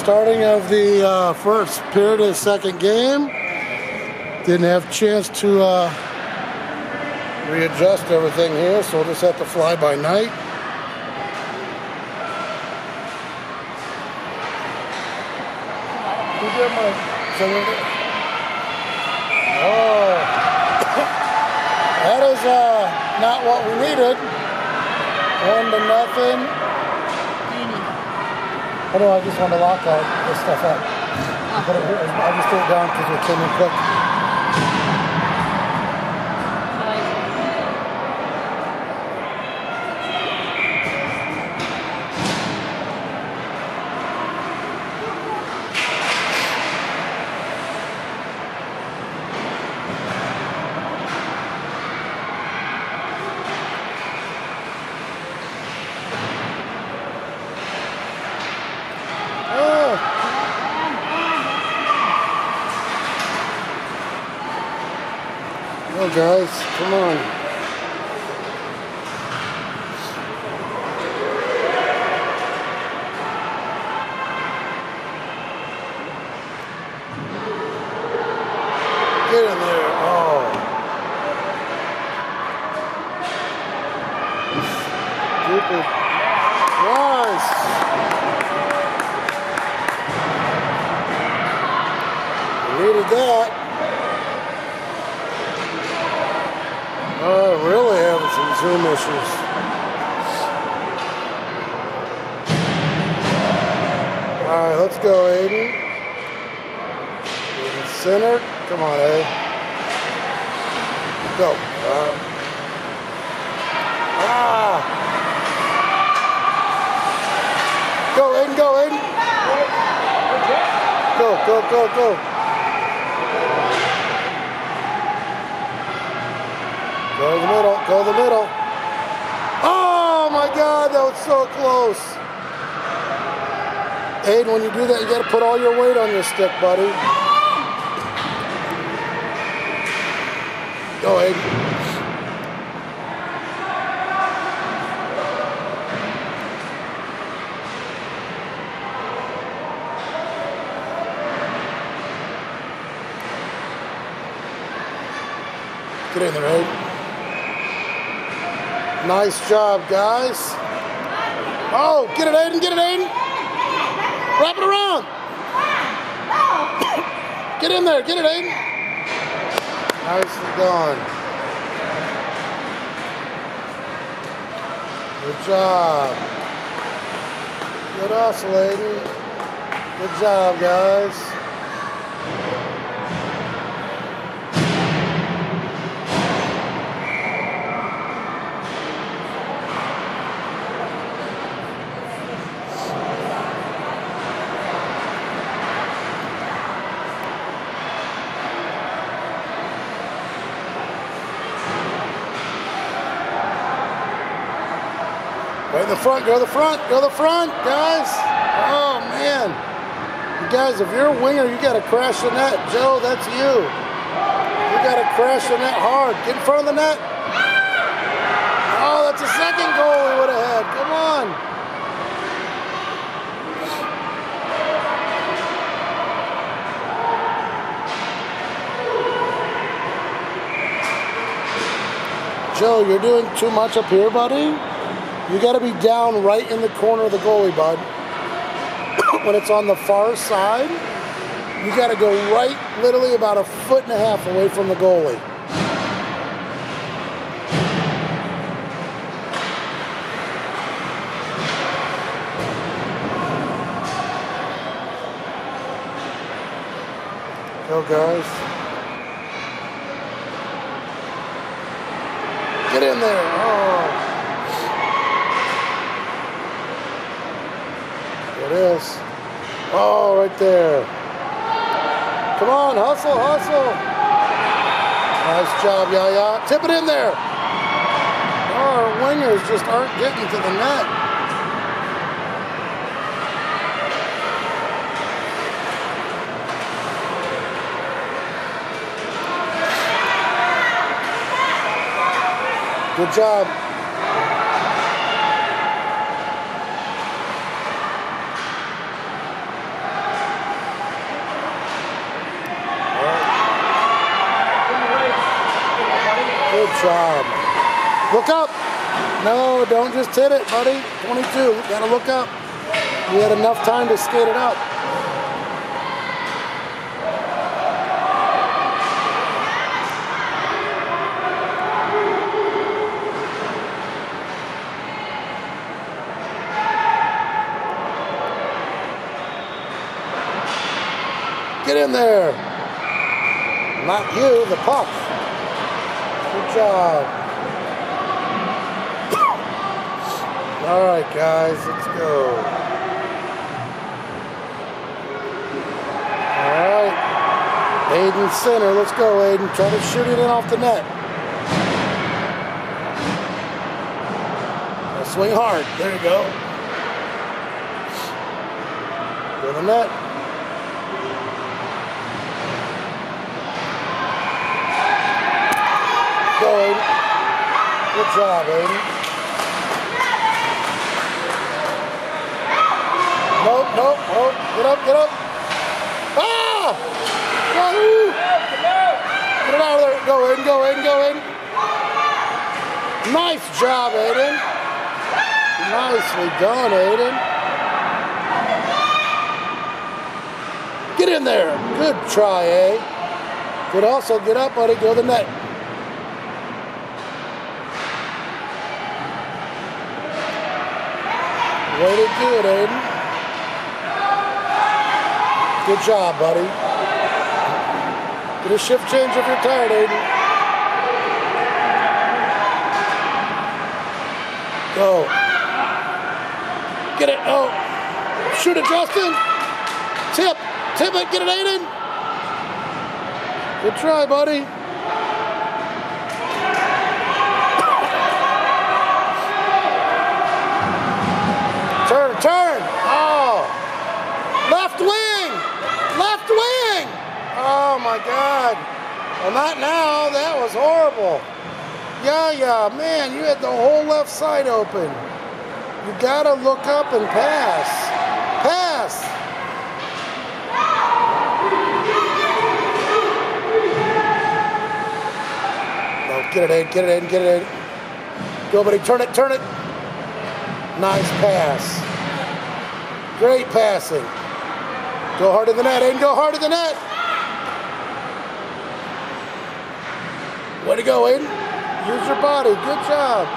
Starting of the first period of the second game. Didn't have a chance to readjust everything here, so we'll just have to fly by night. Oh, that is not what we needed. 1-0. Oh no, I just wanted to lock out this stuff up. But I just threw it down because it came in quick. Oh, guys, come on. Get in there. Oh. Stupid. Nice. Needed that. Really having some zoom issues. Alright, let's go, Aiden. Aiden center. Come on, Aiden. Go. Go, Aiden, go, Aiden. Go, go, go, go. Go to the middle, go to the middle. Oh my God, that was so close. Aiden, when you do that, you gotta put all your weight on your stick, buddy. Go, Aiden. Get in there, Aiden. Nice job, guys. Oh, get it, Aiden, get it, Aiden. Wrap it around. Get in there, get it, Aiden. Nicely done. Good job. Good hustle, Aiden. Good job, guys. Right in the front, go to the front, go to the front, guys. Oh, man. You guys, if you're a winger, you got to crash the net. Joe, that's you. You got to crash the net hard. Get in front of the net. Oh, that's a second goal we would have had. Come on. Joe, you're doing too much up here, buddy. You got to be down right in the corner of the goalie, bud. When it's on the far side, you got to go right, literally about 1.5 feet away from the goalie. Go, guys. Get in there. Oh. It is. Oh, right there. Come on, hustle, hustle. Nice job, Yaya. Tip it in there. Oh, our wingers just aren't getting to the net. Good job. job. Look up. No, don't just hit it, buddy. 22. You gotta look up. You had enough time to skate it up. Get in there. Not you, the puck. Good job. All right, guys, let's go. All right. Aiden center. Let's go, Aiden. Try to shoot it in off the net. Now swing hard. There you go. Go to the net. Go, Aiden. Good job, Aiden. Nope, nope, nope. Get up, get up. Ah! Wahoo! Get it out of there. Go, Aiden, go, Aiden, go, Aiden. Nice job, Aiden. Nicely done, Aiden. Get in there. Good try, eh? Good also. Get up, buddy. Go to the net. Way to do it, Aiden. Good job, buddy. Get a shift change if you're tired, Aiden. Go. Get it. Oh. Shoot it, Justin. Tip. Tip it. Get it, Aiden. Good try, buddy. Turn. Oh. Left wing. Left wing. Oh, my God. Well, not now. That was horrible. Yeah, man, you had the whole left side open. You got to look up and pass. Pass. No, get it, Aiden. Get it, Aiden. Get it, Aiden. Go, buddy. Turn it. Turn it. Nice pass. Great passing. Go hard in the net, Aiden. Go hard in the net. Way to go, Aiden. Use your body. Good job.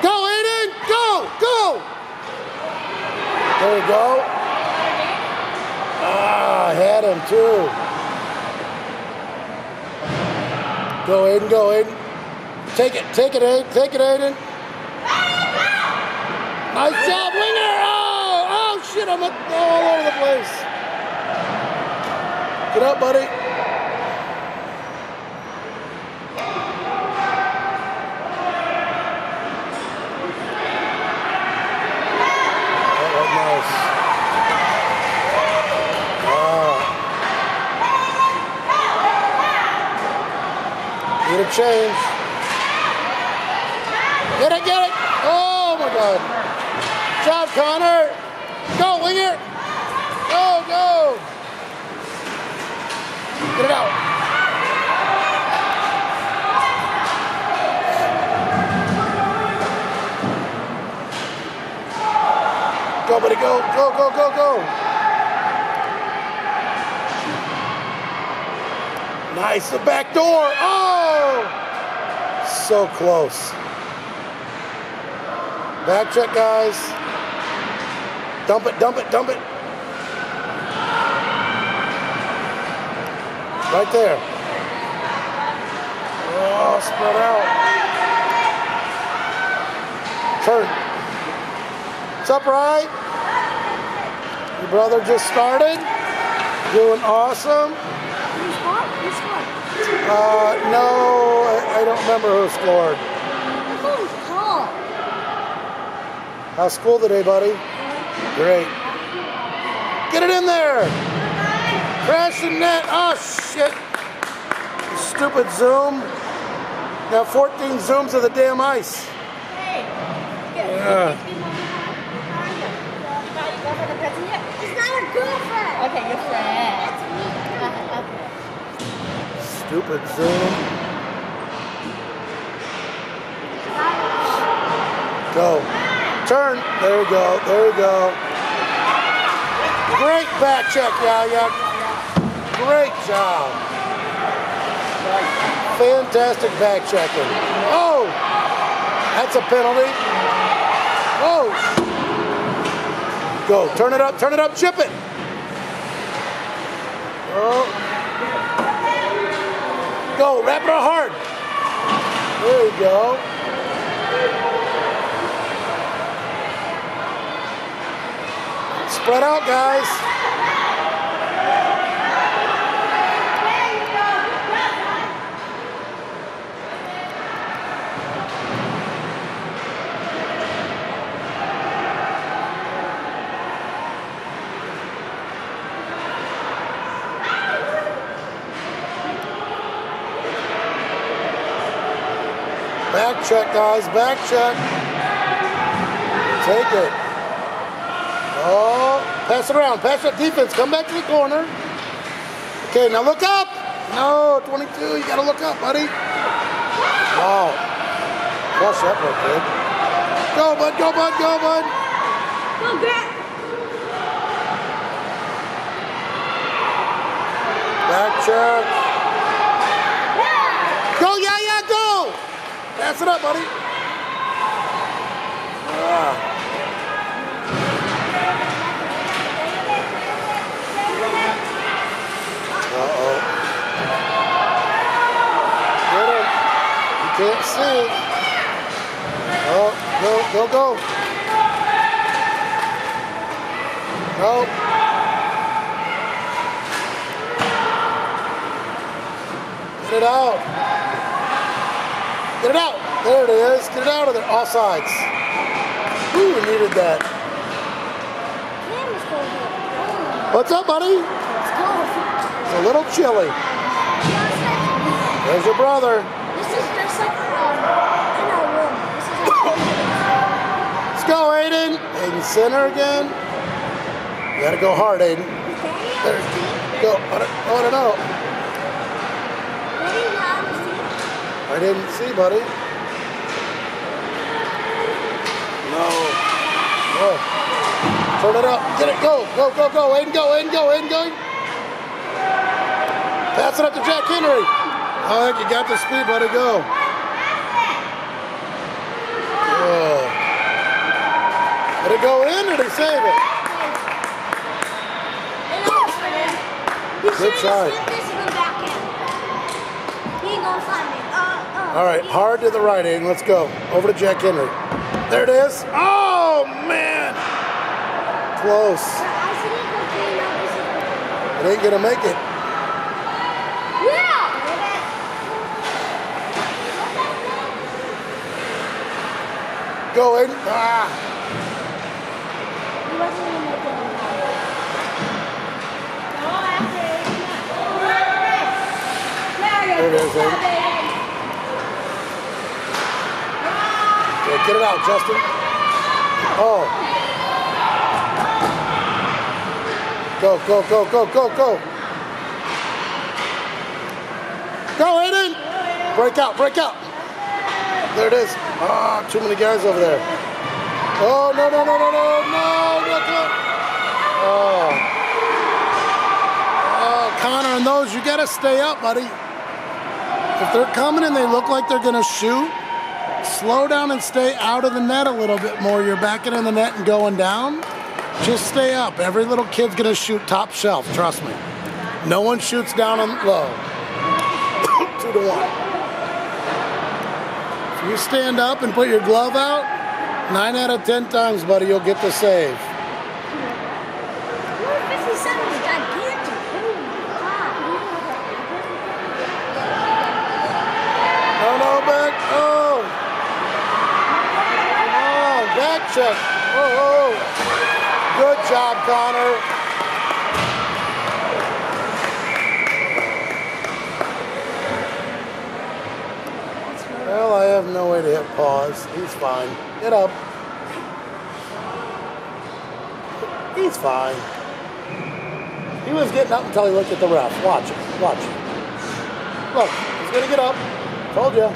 Go, Aiden. Go. Go. There we go. Ah, I had him too. Go, Aiden, go, Aiden. Take it, Aiden. Take it, Aiden. Nice job, winger. Oh, shit, I'm all over the place. Get up, buddy. That was nice. Need a change. Get it, get it. Oh, my God. Good job, Connor. Go, winger. Go, go. Get it out. Go, buddy, go. Go, go, go, go. Nice, the back door. Oh, so close. Back check, guys. Dump it, dump it, dump it. Right there. Oh, spread out. Turn. It's upright. Your brother just started. Doing awesome. No, I don't remember who scored. How's school today, buddy? Great. Get it in there. Crash the net. Oh, shit. Stupid Zoom. Got 14 zooms of the damn ice. Hey, Yeah. it's not a girlfriend. Okay, your friend. That's me. Okay. Stupid zoom. Go. Turn. There you go. There you go. Great back check, Yaya. Great job. Fantastic back checking. Oh! That's a penalty. Oh! Go. Turn it up. Turn it up. Chip it. Oh. Go. Wrap it hard. There you go. Spread out, guys. Back check, guys. Back check. Take it. Oh, pass it around. Pass that defense. Come back to the corner. Okay, now look up. No, 22. You got to look up, buddy. Wow. Crush that one, kid. Go, bud. Go, bud. Go, bud. Go, Grant. Back check. Go, yeah, go. Pass it up, buddy. Uh-oh. Get him. You can't see. Oh, go. No. Get it out. Get it out. There it is. Get it out of there. Offsides. Ooh, we needed that. What's up, buddy? It's a little chilly. There's your brother. This is just like in our room. This is like Let's go, Aiden. Aiden center again. You gotta go hard, Aiden. There. Go. I don't know. I didn't see, buddy. No. Oh. Turn it up. Get it. Go. Aiden, go. Pass it up to Jack Henry. I think you got the speed, buddy. Go. Oh. Did it go in or did he save it? Good try. All right, hard to the right, Aiden. Let's go. Over to Jack Henry. There it is. Oh, man. Close. It ain't going to make it. Go, Aiden. Ah. There it is, Aiden. Okay, get it out, Justin. Oh. Go. Go, Aiden. Break out. There it is. Ah, too many guys over there. Oh, no. Oh, Connor, and those, you got to stay up, buddy. If they're coming and they look like they're going to shoot, slow down and stay out of the net a little bit more. You're backing in the net and going down. Just stay up. Every little kid's going to shoot top shelf, trust me. No one shoots down and low. 2-1. If you stand up and put your glove out, 9 out of 10 times, buddy, you'll get the save. 57 is gigantic. No, back. Oh. Come on, back check. Oh. Good job, Connor. have no way to hit pause. He's fine. Get up. He's fine. He was getting up until he looked at the ref. Watch it. Watch it. Look, he's going to get up. Told you.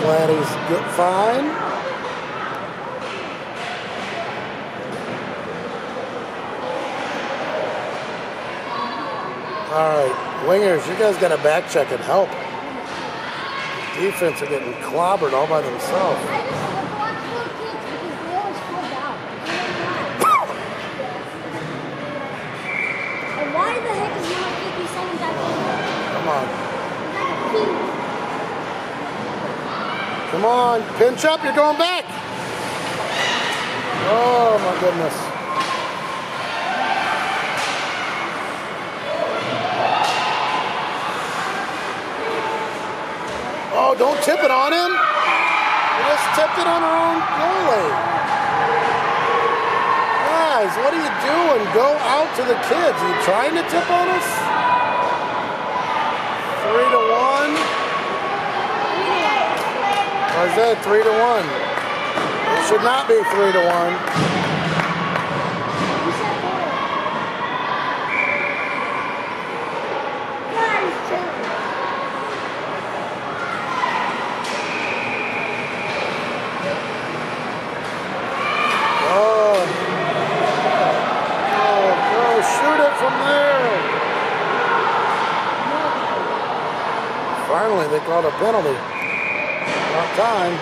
Glad he's good, fine. All right, wingers, you guys got to back check and help. Defense are getting clobbered all by themselves. And why the heck is number 57 back Come on. Come on, pinch up, you're going back. Oh my goodness. Oh, don't tip it on him. You just tipped it on our own goalie. Guys, what are you doing? Go out to the kids. Are you trying to tip on us? 3-1. I said 3-1. It should not be 3-1. Oh, shoot it from there. Finally, they called a penalty. About time.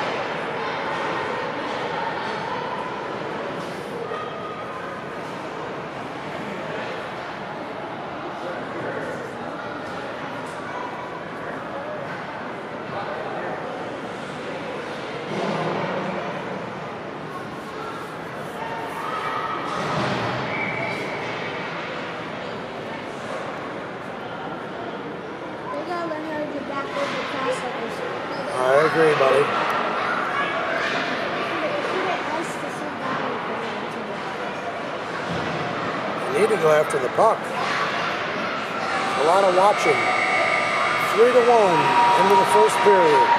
I agree, buddy. You need to go after the puck. A lot of watching. 3-1 into the first period.